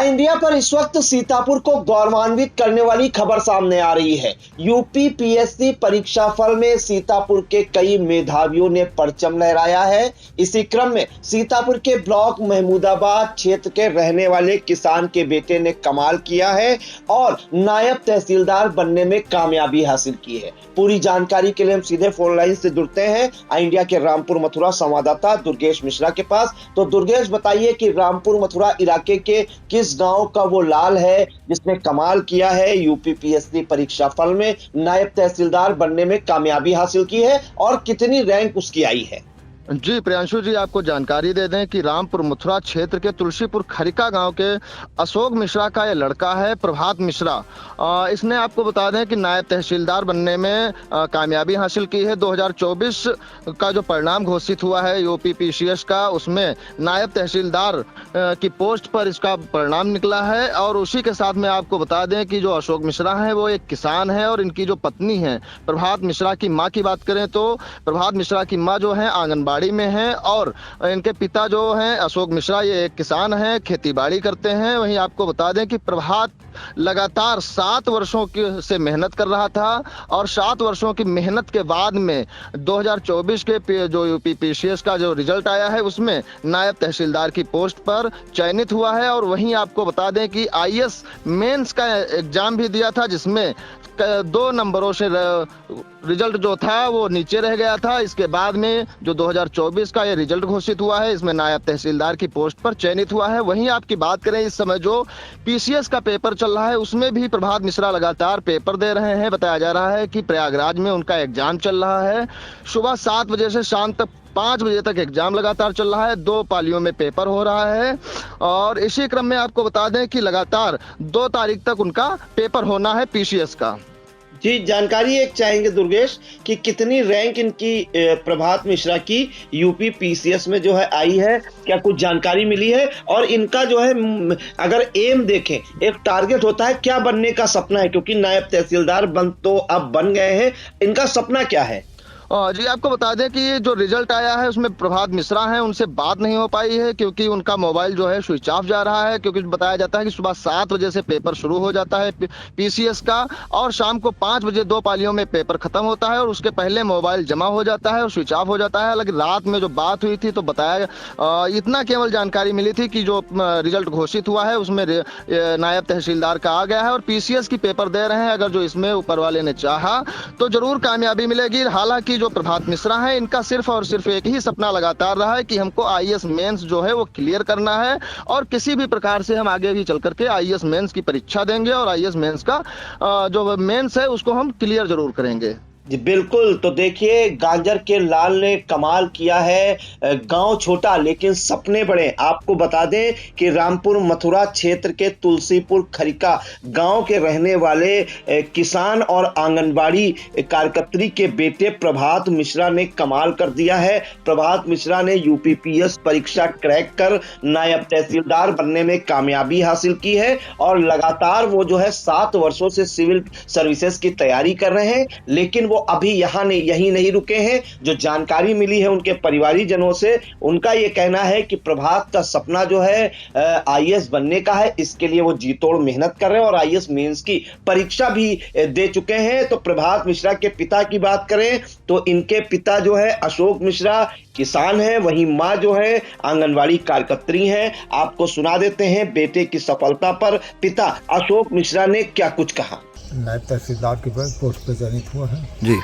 India पर इस वक्त सीतापुर को गौरवान्वित करने वाली खबर सामने आ रही है। यूपी पीएससी परीक्षा फल में सीतापुर के कई मेधावियों ने परचम लहराया है। इसी क्रम में सीतापुर के ब्लॉक महमूदाबाद क्षेत्र के रहने वाले किसान के बेटे ने कमाल किया है और नायब तहसीलदार बनने में कामयाबी हासिल की है। पूरी जानकारी के लिए हम सीधे फोन लाइन से जुड़ते हैं इंडिया के रामपुर मथुरा संवाददाता दुर्गेश मिश्रा के पास। तो दुर्गेश, बताइए कि रामपुर मथुरा इलाके के किस गांव का वो लाल है जिसने कमाल किया है, यूपी पीएससी परीक्षा फल में नायब तहसीलदार बनने में कामयाबी हासिल की है और कितनी रैंक उसकी आई है? जी प्रियांशु जी, आपको जानकारी दे दें कि रामपुर मथुरा क्षेत्र के तुलसीपुर खरिका गांव के अशोक मिश्रा का ये लड़का है प्रभात मिश्रा। इसने आपको बता दें कि नायब तहसीलदार बनने में कामयाबी हासिल की है। 2024 का जो परिणाम घोषित हुआ है यूपी पीसीएस का, उसमें नायब तहसीलदार की पोस्ट पर इसका परिणाम निकला है। और उसी के साथ में आपको बता दें कि जो अशोक मिश्रा है वो एक किसान है और इनकी जो पत्नी है प्रभात मिश्रा की माँ की बात करें तो प्रभात मिश्रा की माँ जो है आंगनबाड़ी में है और इनके पिता जो हैं अशोक मिश्रा ये एक किसान हैं, खेती बाड़ी करते हैं। वहीं आपको बता दें कि प्रभात लगातार 7 वर्षों से मेहनत कर रहा था और 7 वर्षों की मेहनत के बाद में 2024 के जो यूपी पीसीएस का जो रिजल्ट आया है उसमें नायब तहसीलदार की पोस्ट पर चयनित हुआ है। और वहीं आपको बता दें कि आईएएस मेंस का एग्जाम भी दिया था जिसमें 2 नंबरों से रिजल्ट जो था वो नीचे रह गया था। इसके बाद में जो 2024 का ये रिजल्ट घोषित हुआ है इसमें नायब तहसीलदार की पोस्ट पर चयनित हुआ है। वहीं आपकी बात करें इस समय जो पीसीएस का पेपर चल रहा है उसमें भी प्रभात मिश्रा लगातार पेपर दे रहे हैं। बताया जा रहा है कि प्रयागराज में उनका एग्जाम चल रहा है। सुबह 7 बजे से शाम तक 5 बजे तक एग्जाम लगातार चल रहा है। 2 पालियों में पेपर हो रहा है और इसी क्रम में आपको बता दें कि लगातार 2 तारीख तक उनका पेपर होना है पीसीएस का। जी, जानकारी एक चाहेंगे दुर्गेश कि कितनी रैंक इनकी प्रभात मिश्रा की यूपी पीसीएस में जो है आई है, क्या कुछ जानकारी मिली है? और इनका जो है अगर एम देखें, एक टारगेट होता है, क्या बनने का सपना है? क्योंकि नायब तहसीलदार तो अब बन गए हैं, इनका सपना क्या है? जी आपको बता दें कि ये जो रिजल्ट आया है उसमें प्रभात मिश्रा हैं, उनसे बात नहीं हो पाई है क्योंकि उनका मोबाइल जो है स्विच ऑफ जा रहा है। क्योंकि बताया जाता है कि सुबह 7 बजे से पेपर शुरू हो जाता है पीसीएस का और शाम को 5 बजे 2 पालियों में पेपर खत्म होता है और उसके पहले मोबाइल जमा हो जाता है और स्विच ऑफ हो जाता है। लेकिन रात में जो बात हुई थी तो बताया इतना केवल जानकारी मिली थी कि जो रिजल्ट घोषित हुआ है उसमें नायब तहसीलदार का आ गया है और पीसीएस की पेपर दे रहे हैं। अगर जो इसमें ऊपर वाले ने चाहा तो जरूर कामयाबी मिलेगी। हालांकि जो प्रभात मिश्रा है इनका सिर्फ और सिर्फ एक ही सपना लगातार रहा है कि हमको आईएएस मेंस जो है वो क्लियर करना है और किसी भी प्रकार से हम आगे भी चल करके आईएएस मेंस की परीक्षा देंगे और आईएएस मेंस का जो मेंस है उसको हम क्लियर जरूर करेंगे। जी बिल्कुल। तो देखिए, गाजर के लाल ने कमाल किया है। गांव छोटा लेकिन सपने बड़े। आपको बता दें कि रामपुर मथुरा क्षेत्र के तुलसीपुर खरिका गांव के रहने वाले किसान और आंगनबाड़ी कार्यकर्त्री के बेटे प्रभात मिश्रा ने कमाल कर दिया है। प्रभात मिश्रा ने यूपी पीएस परीक्षा क्रैक कर नायब तहसीलदार बनने में कामयाबी हासिल की है और लगातार वो जो है 7 वर्षों से सिविल सर्विसेज की तैयारी कर रहे हैं। लेकिन वो अभी यही नहीं रुके हैं। जो जानकारी मिली है उनके परिवारीजनों से, उनका ये कहना है कि प्रभात का सपना जो है आईएएस बनने का है। इसके लिए वो जी तोड़ मेहनत कर रहे हैं और आईएएस मेंस की परीक्षा भी दे चुके हैं। तो प्रभात मिश्रा के पिता की बात करें तो इनके पिता जो है अशोक मिश्रा किसान है, वहीं मां जो है आंगनवाड़ी कार्यकर्त्री हैं। आपको सुना देते हैं बेटे की सफलता पर पिता अशोक मिश्रा ने क्या कुछ कहा। नायब तहसीलदार की पोस्ट पे चयनित हुआ है जी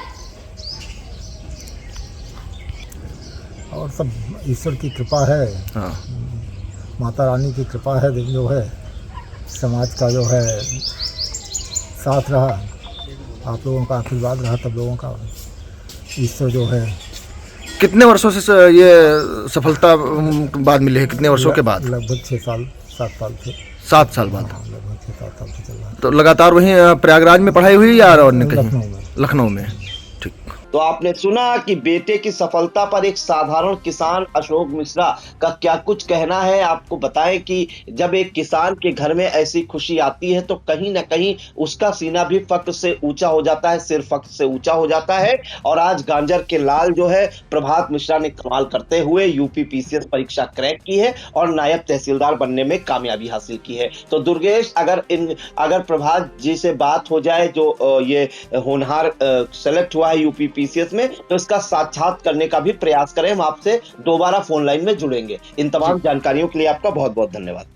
और सब ईश्वर की कृपा है। हाँ। माता रानी की कृपा है, जो है समाज का जो है साथ रहा, आप लोगों का आशीर्वाद रहा, तब लोगों का ईश्वर जो है। कितने वर्षों से ये सफलता बाद मिली है? कितने वर्षों के बाद? लगभग 6 साल 7 साल थे। 7 साल बाद। लगभग 6-7 साल से चल रहा है। तो लगातार वहीं प्रयागराज में पढ़ाई हुई या और कहीं? लखनऊ में। लखनऊ में। ठीक। तो आपने सुना कि बेटे की सफलता पर एक साधारण किसान अशोक मिश्रा का क्या कुछ कहना है। आपको बताएं कि जब एक किसान के घर में ऐसी खुशी आती है तो कहीं ना कहीं उसका सीना भी फख्र से ऊंचा हो जाता है, सिर फख्र से ऊंचा हो जाता है। और आज गांजर के लाल जो है प्रभात मिश्रा ने कमाल करते हुए यूपी पीसीएस परीक्षा क्रैक की है और नायब तहसीलदार बनने में कामयाबी हासिल की है। तो दुर्गेश, अगर प्रभात जी से बात हो जाए जो ये होनहार सेलेक्ट हुआ है यूपी पीसीएस में, तो इसका साक्षात करने का भी प्रयास करें। हम आपसे दोबारा फोन लाइन में जुड़ेंगे। इन तमाम जानकारियों के लिए आपका बहुत बहुत धन्यवाद।